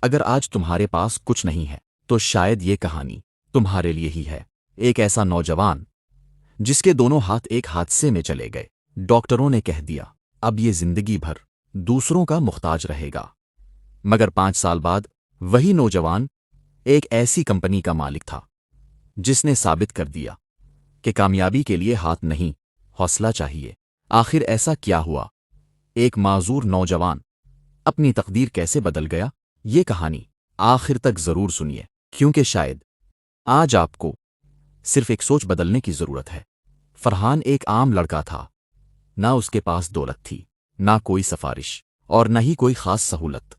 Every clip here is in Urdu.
اگر آج تمہارے پاس کچھ نہیں ہے تو شاید یہ کہانی تمہارے لیے ہی ہے۔ ایک ایسا نوجوان جس کے دونوں ہاتھ ایک حادثے میں چلے گئے۔ ڈاکٹروں نے کہہ دیا اب یہ زندگی بھر دوسروں کا محتاج رہے گا، مگر 5 سال بعد وہی نوجوان ایک ایسی کمپنی کا مالک تھا جس نے ثابت کر دیا کہ کامیابی کے لیے ہاتھ نہیں، حوصلہ چاہیے۔ آخر ایسا کیا ہوا؟ ایک معذور نوجوان اپنی تقدیر کیسے بدل گیا؟ یہ کہانی آخر تک ضرور سنیے، کیونکہ شاید آج آپ کو صرف ایک سوچ بدلنے کی ضرورت ہے۔ فرحان ایک عام لڑکا تھا، نہ اس کے پاس دولت تھی، نہ کوئی سفارش، اور نہ ہی کوئی خاص سہولت۔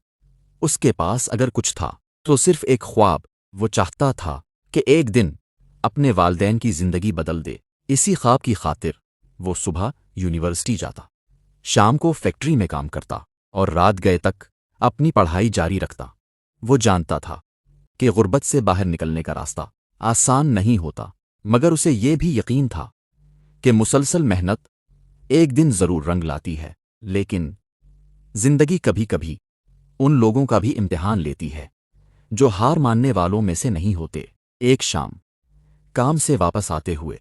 اس کے پاس اگر کچھ تھا تو صرف ایک خواب۔ وہ چاہتا تھا کہ ایک دن اپنے والدین کی زندگی بدل دے۔ اسی خواب کی خاطر وہ صبح یونیورسٹی جاتا، شام کو فیکٹری میں کام کرتا اور رات گئے تک اپنی پڑھائی جاری رکھتا۔ وہ جانتا تھا کہ غربت سے باہر نکلنے کا راستہ آسان نہیں ہوتا، مگر اسے یہ بھی یقین تھا کہ مسلسل محنت ایک دن ضرور رنگ لاتی ہے۔ لیکن زندگی کبھی کبھی ان لوگوں کا بھی امتحان لیتی ہے جو ہار ماننے والوں میں سے نہیں ہوتے۔ ایک شام کام سے واپس آتے ہوئے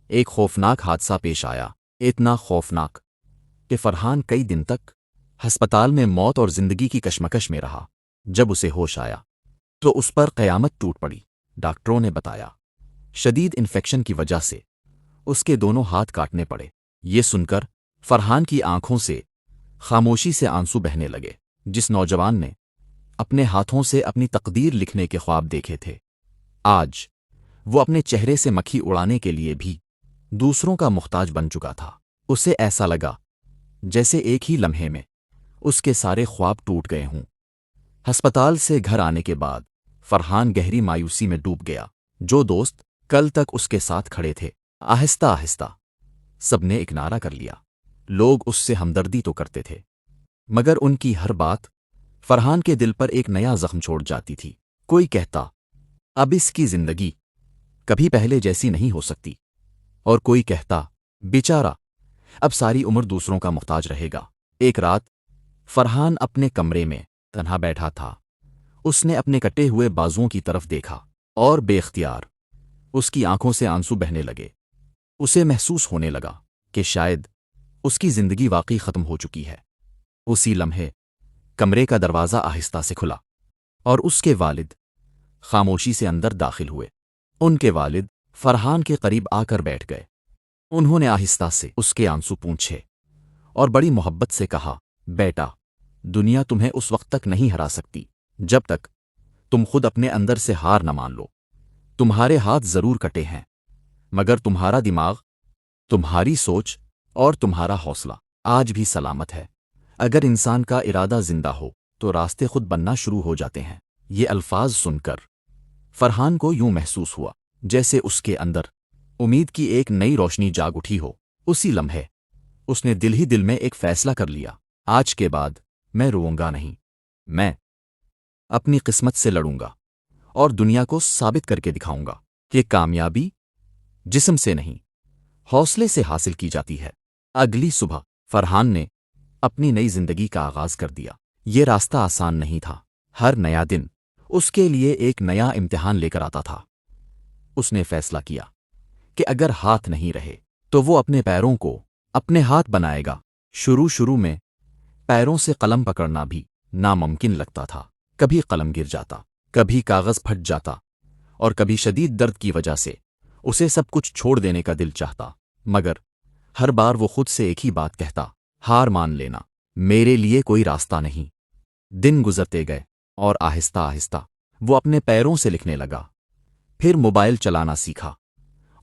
ایک خوفناک حادثہ پیش آیا، اتنا خوفناک کہ فرحان کئی دن تک ہسپتال میں موت اور زندگی کی کشمکش میں رہا۔ جب اسے ہوش آیا تو اس پر قیامت ٹوٹ پڑی۔ ڈاکٹروں نے بتایا شدید انفیکشن کی وجہ سے اس کے دونوں ہاتھ کاٹنے پڑے۔ یہ سن کر فرحان کی آنکھوں سے خاموشی سے آنسو بہنے لگے۔ جس نوجوان نے اپنے ہاتھوں سے اپنی تقدیر لکھنے کے خواب دیکھے تھے، آج وہ اپنے چہرے سے مکھی اڑانے کے لیے بھی دوسروں کا محتاج بن چکا تھا۔ اسے ایسا لگا جیسے ایک ہی لمحے میں اس کے سارے خواب ٹوٹ گئے ہوں۔ ہسپتال سے گھر آنے کے بعد فرحان گہری مایوسی میں ڈوب گیا۔ جو دوست کل تک اس کے ساتھ کھڑے تھے، آہستہ آہستہ سب نے اکنارہ کر لیا۔ لوگ اس سے ہمدردی تو کرتے تھے، مگر ان کی ہر بات فرحان کے دل پر ایک نیا زخم چھوڑ جاتی تھی۔ کوئی کہتا اب اس کی زندگی کبھی پہلے جیسی نہیں ہو سکتی، اور کوئی کہتا بیچارہ اب ساری عمر دوسروں کا محتاج رہے گا۔ ایک رات فرحان اپنے کمرے میں تنہا بیٹھا تھا۔ اس نے اپنے کٹے ہوئے بازوؤں کی طرف دیکھا اور بے اختیار اس کی آنکھوں سے آنسو بہنے لگے۔ اسے محسوس ہونے لگا کہ شاید اس کی زندگی واقعی ختم ہو چکی ہے۔ اسی لمحے کمرے کا دروازہ آہستہ سے کھلا اور اس کے والد خاموشی سے اندر داخل ہوئے۔ ان کے والد فرحان کے قریب آ کر بیٹھ گئے۔ انہوں نے آہستہ سے اس کے آنسو پونچھے اور بڑی محبت سے کہا بیٹا، دنیا تمہیں اس وقت تک نہیں ہرا سکتی جب تک تم خود اپنے اندر سے ہار نہ مان لو۔ تمہارے ہاتھ ضرور کٹے ہیں، مگر تمہارا دماغ، تمہاری سوچ اور تمہارا حوصلہ آج بھی سلامت ہے۔ اگر انسان کا ارادہ زندہ ہو تو راستے خود بننا شروع ہو جاتے ہیں۔ یہ الفاظ سن کر فرحان کو یوں محسوس ہوا جیسے اس کے اندر امید کی ایک نئی روشنی جاگ اٹھی ہو۔ اسی لمحے اس نے دل ہی دل میں ایک فیصلہ کر لیا، آج کے بعد میں روؤں گا نہیں، میں اپنی قسمت سے لڑوں گا اور دنیا کو ثابت کر کے دکھاؤں گا کہ کامیابی جسم سے نہیں، حوصلے سے حاصل کی جاتی ہے۔ اگلی صبح فرحان نے اپنی نئی زندگی کا آغاز کر دیا۔ یہ راستہ آسان نہیں تھا، ہر نیا دن اس کے لیے ایک نیا امتحان لے کر آتا تھا۔ اس نے فیصلہ کیا کہ اگر ہاتھ نہیں رہے تو وہ اپنے پیروں کو اپنے ہاتھ بنائے گا۔ شروع میں پیروں سے قلم پکڑنا بھی ناممکن لگتا تھا۔ کبھی قلم گر جاتا، کبھی کاغذ پھٹ جاتا، اور کبھی شدید درد کی وجہ سے اسے سب کچھ چھوڑ دینے کا دل چاہتا، مگر ہر بار وہ خود سے ایک ہی بات کہتا، ہار مان لینا، میرے لیے کوئی راستہ نہیں۔ دن گزرتے گئے اور آہستہ آہستہ وہ اپنے پیروں سے لکھنے لگا، پھر موبائل چلانا سیکھا،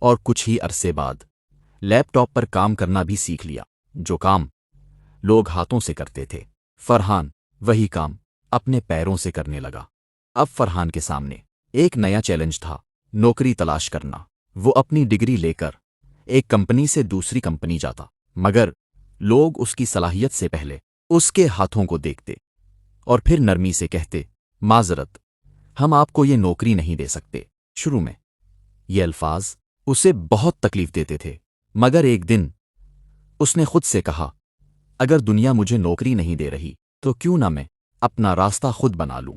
اور کچھ ہی عرصے بعد لیپ ٹاپ پر کام کرنا بھی سیکھ لیا۔ جو کام لوگ ہاتھوں سے کرتے تھے، فرحان وہی کام اپنے پیروں سے کرنے لگا۔ اب فرحان کے سامنے ایک نیا چیلنج تھا، نوکری تلاش کرنا۔ وہ اپنی ڈگری لے کر ایک کمپنی سے دوسری کمپنی جاتا، مگر لوگ اس کی صلاحیت سے پہلے اس کے ہاتھوں کو دیکھتے اور پھر نرمی سے کہتے، معذرت، ہم آپ کو یہ نوکری نہیں دے سکتے۔ شروع میں یہ الفاظ اسے بہت تکلیف دیتے تھے، مگر ایک دن اس نے خود سے کہا، اگر دنیا مجھے نوکری نہیں دے رہی تو کیوں نہ میں اپنا راستہ خود بنا لوں۔